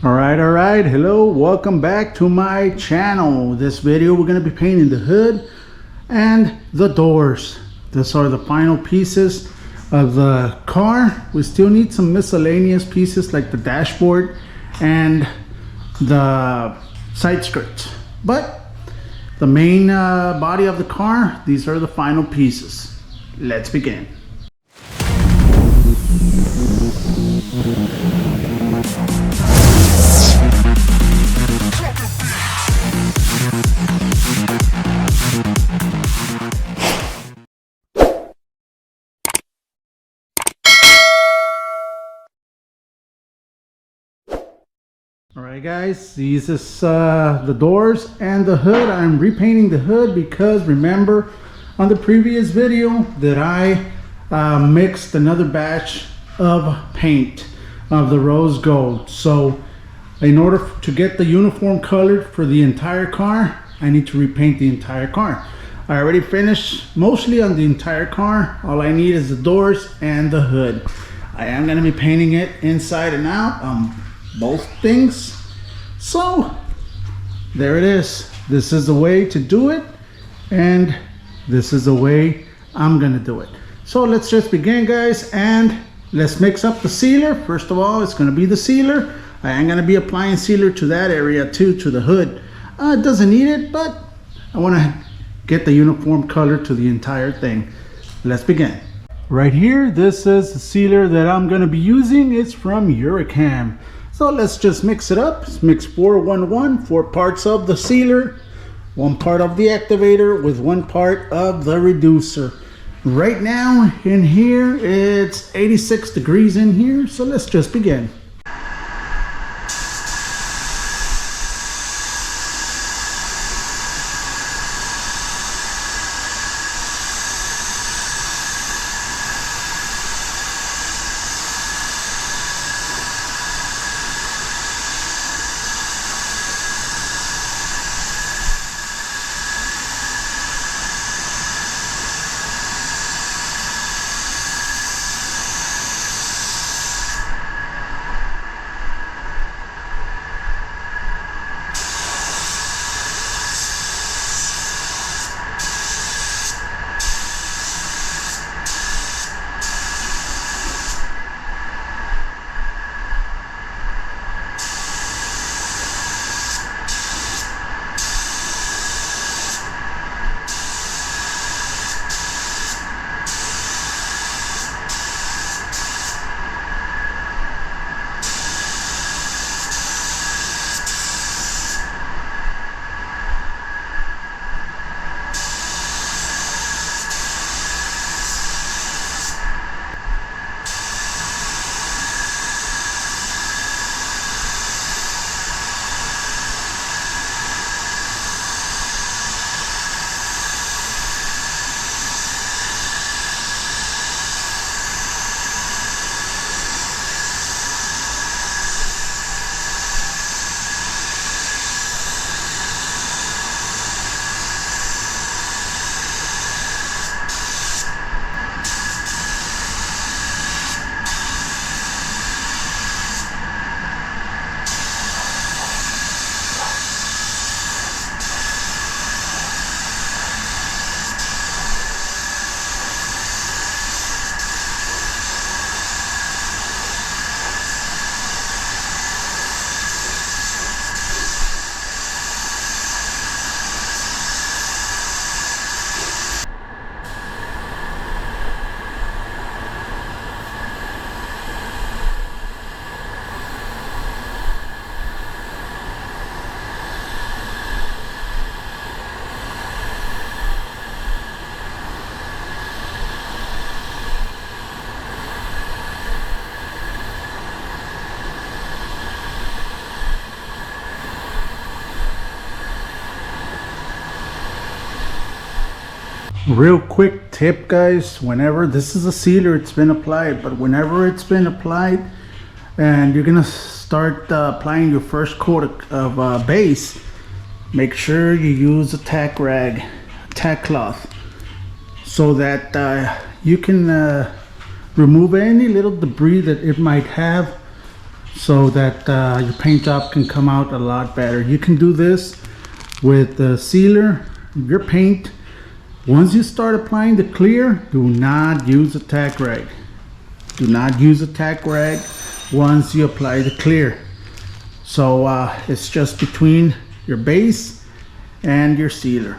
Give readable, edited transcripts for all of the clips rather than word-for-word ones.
All right, hello, welcome back to my channel. This video we're going to be painting the hood and the doors. These are the final pieces of the car. We still need some miscellaneous pieces like the dashboard and the side skirts, but the main body of the car, these are the final pieces. Let's begin. Alright guys, these is the doors and the hood. I'm repainting the hood because remember on the previous video that I mixed another batch of paint of the rose gold. So in order to get the uniform color for the entire car, I need to repaint the entire car. I already finished mostly on the entire car. All I need is the doors and the hood. I am going to be painting it inside and out on both things. So there it is. This is the way to do it, and this is the way I'm gonna do it. So let's just begin, guys, and let's mix up the sealer. First of all, it's gonna be the sealer. I am gonna be applying sealer to that area too, to the hood. It doesn't need it, but I want to get the uniform color to the entire thing. Let's begin. Right here, this is the sealer that I'm gonna be using. It's from Eurocam. So let's just mix it up. Let's mix 4 parts of the sealer, 1 part of the activator with 1 part of the reducer. Right now in here, it's 86 degrees in here. So let's just begin. Real quick tip, guys, whenever this is a sealer, it's been applied, but whenever it's been applied and you're gonna start applying your first coat of base, make sure you use a tack rag, tack cloth, so that you can remove any little debris that it might have, so that your paint job can come out a lot better. You can do this with the sealer, your paint. Once you start applying the clear, do not use a tack rag. Do not use a tack rag once you apply the clear. So it's just between your base and your sealer.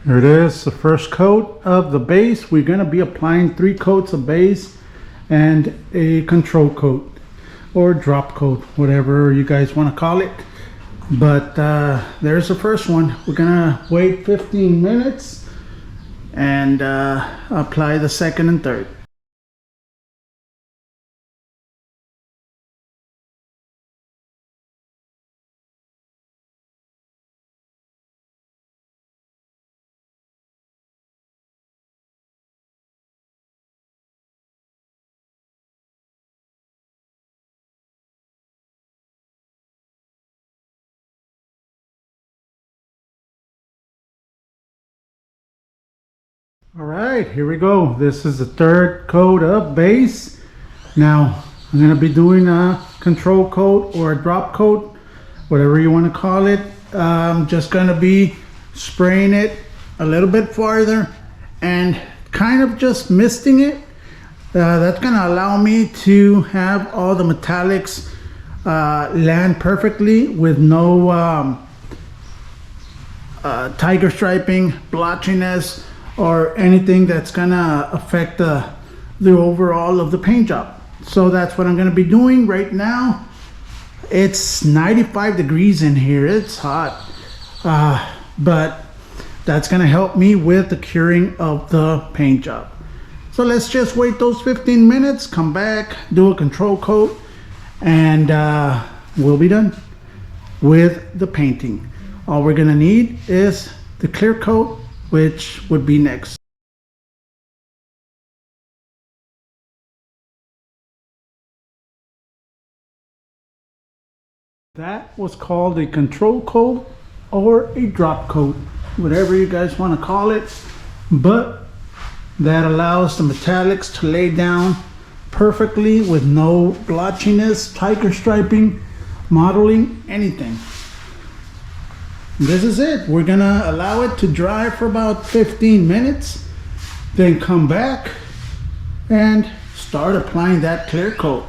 Here it is, the first coat of the base. We're going to be applying 3 coats of base and a control coat or drop coat, whatever you guys want to call it. But there's the first one. We're going to wait 15 minutes and apply the second and third. All right, here we go. This is the third coat of base. Now I'm going to be doing a control coat or a drop coat, whatever you want to call it. I'm just going to be spraying it a little bit farther and kind of just misting it. That's going to allow me to have all the metallics land perfectly with no tiger striping, blotchiness, or anything that's gonna affect the overall of the paint job. So that's what I'm gonna be doing right now. It's 95 degrees in here. It's hot, but that's gonna help me with the curing of the paint job. So let's just wait those 15 minutes, come back, do a control coat, and we'll be done with the painting. All we're gonna need is the clear coat, which would be next. That was called a control coat or a drop coat, whatever you guys want to call it, but that allows the metallics to lay down perfectly with no blotchiness, tiger striping, modeling, anything. This is it. We're gonna allow it to dry for about 15 minutes, then come back and start applying that clear coat.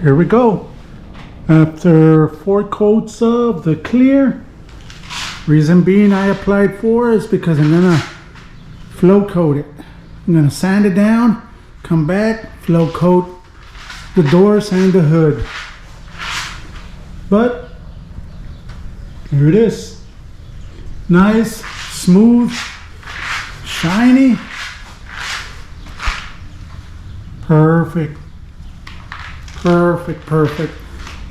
Here we go. After 4 coats of the clear, reason being I applied 4 is because I'm gonna flow coat it. I'm gonna sand it down, come back, flow coat the doors and the hood. But here it is. Nice, smooth, shiny. Perfect. Perfect.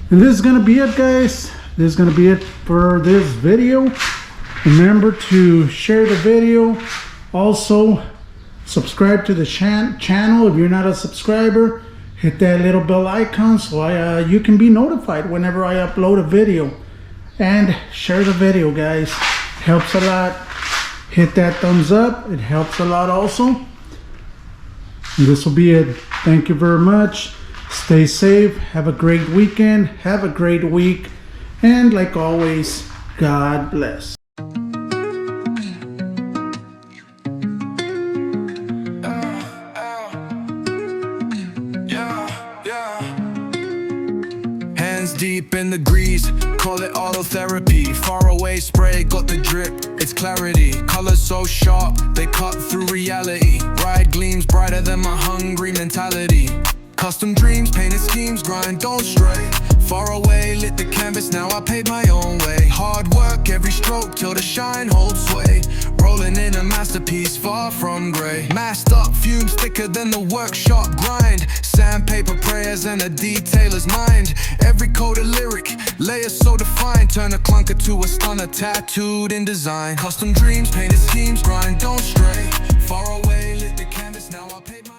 And this is gonna be it, guys. This is gonna be it for this video. Remember to share the video. Also, subscribe to the channel if you're not a subscriber. Hit that little bell icon so you can be notified whenever I upload a video. And share the video, guys. Helps a lot. Hit that thumbs up. It helps a lot also. And this will be it. Thank you very much. Stay safe. Have a great weekend. Have a great week. And like always, God bless. deep in the grease, call it auto therapy. Far away spray, got the drip, it's clarity. Colors so sharp, they cut through reality. Bright gleams, brighter than my hungry mentality. Custom dreams, painted schemes, grind, don't stray. Far away, lit the canvas, now I paved my own way. Hard work, every stroke, till the shine holds sway. Rolling in a masterpiece, far from grey. Masked up, fumes thicker than the workshop grind. Sandpaper prayers and a detailer's mind. Every coded lyric, layers so defined. Turn a clunker to a stunner, tattooed in design. Custom dreams, painted schemes, grind, don't stray. Far away, lit the canvas, now I paved my